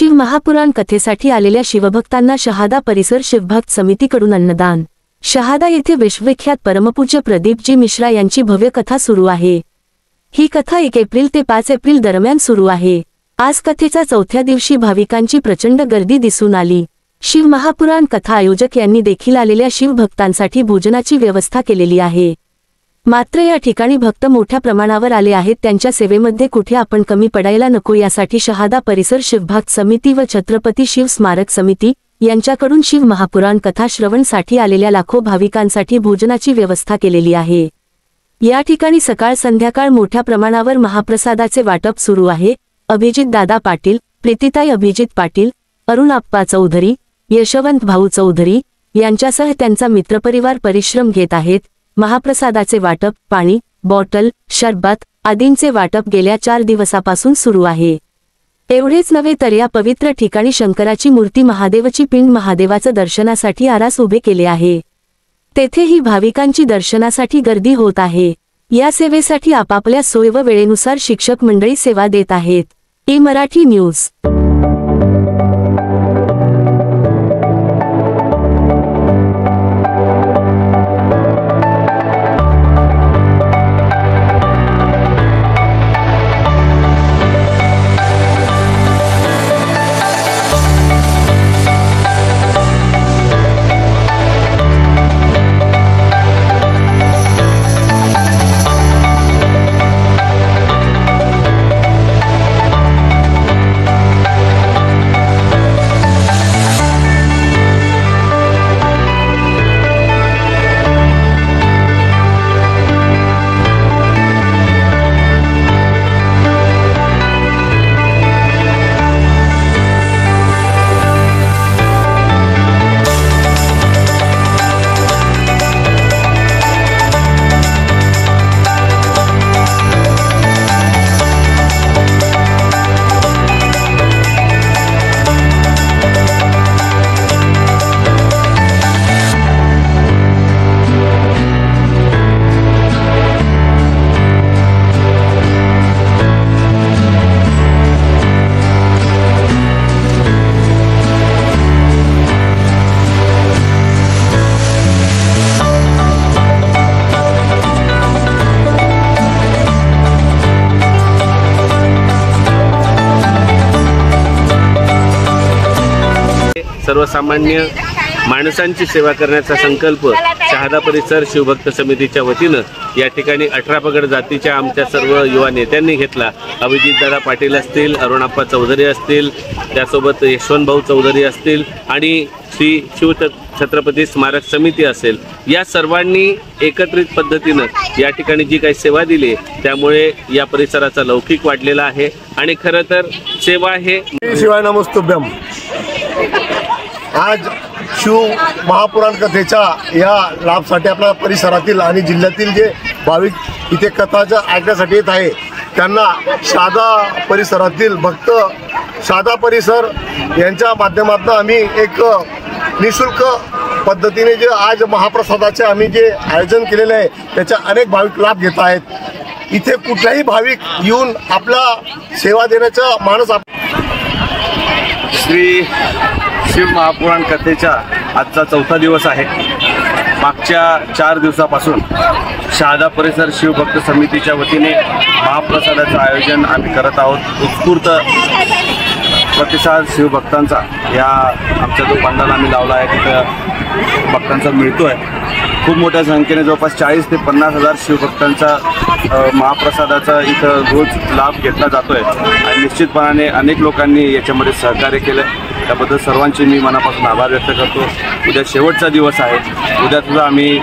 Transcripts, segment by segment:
शिव महापुराण कथेसाठी आलेल्या शिवभक्तांना शहादा परिसर शिवभक्त समितीकडून अन्नदान। शहादा येथे विश्वविख्यात परमपूज्य प्रदीपजी मिश्रा यांची भव्य कथा सुरू आहे। ही कथा 1 एप्रिल ते 5 एप्रिल दरम्यान सुरू आहे। आज कथेच्या चौथ्या दिवशी भाविकांची प्रचंड गर्दी दिसून आली। शिव महापुराण कथा आयोजक यांनी देखील आलेल्या शिवभक्तांसाठी भोजनाची व्यवस्था केलेली आहे। मात्र या ठिकाणी भक्त मोठ्या प्रमाणावर आले आहेत, त्यांच्या सेवेमध्ये कुठे आपण कमी पडायला नको यासाठी शहादा परिसर शिवभक्त समिती व छत्रपती शिव स्मारक समिती यांच्याकडून शिव महापुराण कथा श्रवणसाठी आलेल्या लाखो भाविकांसाठी भोजनाची व्यवस्था केलेली आहे। या ठिकाणी सकाळ संध्याकाळ मोठ्या प्रमाणावर महाप्रसादाचे वाटप सुरू आहे। अभिजित दादा पाटील, प्रीतिताई अभिजित पाटील, अरुण आप्पा चौधरी, यशवंत भाऊ चौधरी यांच्यासह त्यांचा मित्रपरिवार परिश्रम घेत आहेत। महाप्रसादाचे वाटप, पाणी, बॉटल, शरबत आदींचे वाटप गेल्या 4 दिवसापासून सुरू आहे। एवढेच नव्हे तर या पवित्र ठिकाणी शंकराची मूर्ती, महादेवची पिंड, महादेवाचं दर्शनासाठी आरास उभे केले आहे। तेथेही भाविकांची दर्शनासाठी गर्दी होत आहे। या सेवेसाठी आपापल्या सोय व वेळेनुसार शिक्षक मंडळी सेवा देत आहेत। मराठी न्यूज। सर्वसामान्य माणसांची सेवा करण्याचा संकल्प शहादा परिसर शिवभक्त समितीच्या वतीनं या ठिकाणी 18 पगड जातीच्या आमच्या सर्व युवा नेत्यांनी घेतला। अभिजितदादा पाटील असतील, अरुणाप्पा चौधरी असतील, त्यासोबत यशवंतभाऊ चौधरी असतील आणि श्री शिव छत्रपती स्मारक समिती असेल, या सर्वांनी एकत्रित पद्धतीनं या ठिकाणी जी काही सेवा दिली त्यामुळे या परिसराचा लौकिक वाढलेला आहे। आणि खरं तर सेवा हे शिवाय नमस्तुभ्यम। आज शिव महापुराण कथेच्या या लाभसाठी आपल्या परिसरातील आणि जिल्ह्यातील जे भाविक इथे कथाच्या ऐकण्यासाठी येत आहे त्यांना शहादा परिसरातील भक्त शहादा परिसर यांच्या माध्यमातून आम्ही एक निःशुल्क पद्धतीने जे आज महाप्रसादाचे आम्ही जे आयोजन केलेले आहे त्याचा अनेक भाविक लाभ घेत आहेत। इथे कुठलाही भाविक येऊन आपला सेवा देण्याचा मानस श्री शिव महापुराण कथेचा आजचा 4था दिवस आहे। मागच्या 4 दिवसापासून शहादा परिसर शिवभक्त समितीच्या वतीने महाप्रसादाचं आयोजन आम्ही करत आहोत। उत्स्फूर्त प्रतिसाद शिवभक्तांचा या आमच्या जो पंडाल आम्ही लावला आहे तिथं भक्तांचा मिळतो आहे। खूप मोठ्या संख्येने जवळपास 40 ते 50 हजार शिवभक्तांचा महाप्रसादाचा इथं रोज लाभ घेतला जातो आहे आणि निश्चितपणाने अनेक लोकांनी याच्यामध्ये सहकार्य केलं। त्याबद्दल सर्वांचे मी मनापासून आभार व्यक्त करतो। उद्या शेवटचा दिवस आहे। उद्या सुद्धा आम्ही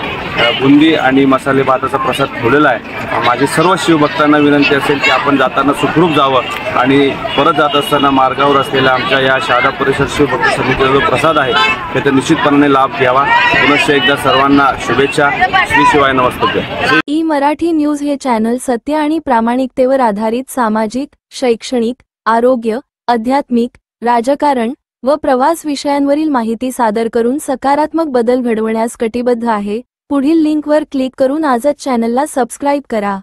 बुंदी आणि मसाले भाताचा प्रसाद ठेवलेला आहे। माझी सर्व शिवभक्तांना विनंती असेल की आपण जाताना सुखरूप जावं आणि परत जात असताना मार्गावर असलेल्या आमच्या या शहादा परिसर शिवभक्त समितीचा जो प्रसाद आहे त्याचा निश्चितपणाने लाभ घ्यावा। पुनश्च एकदा सर्वांना शुभेच्छा। श्री शिवाय नमस्तुभ्यम। मराठी न्यूज हे चॅनल सत्य आणि प्रामाणिकतेवर आधारित सामाजिक, शैक्षणिक, आरोग्य, आध्यात्मिक, राजकारण व प्रवास विषयांवरील माहिती सादर करून सकारात्मक बदल घडवण्यास कटिबद्ध आहे। पुढील लिंकवर क्लिक करून आजच चॅनलला सबस्क्राइब करा।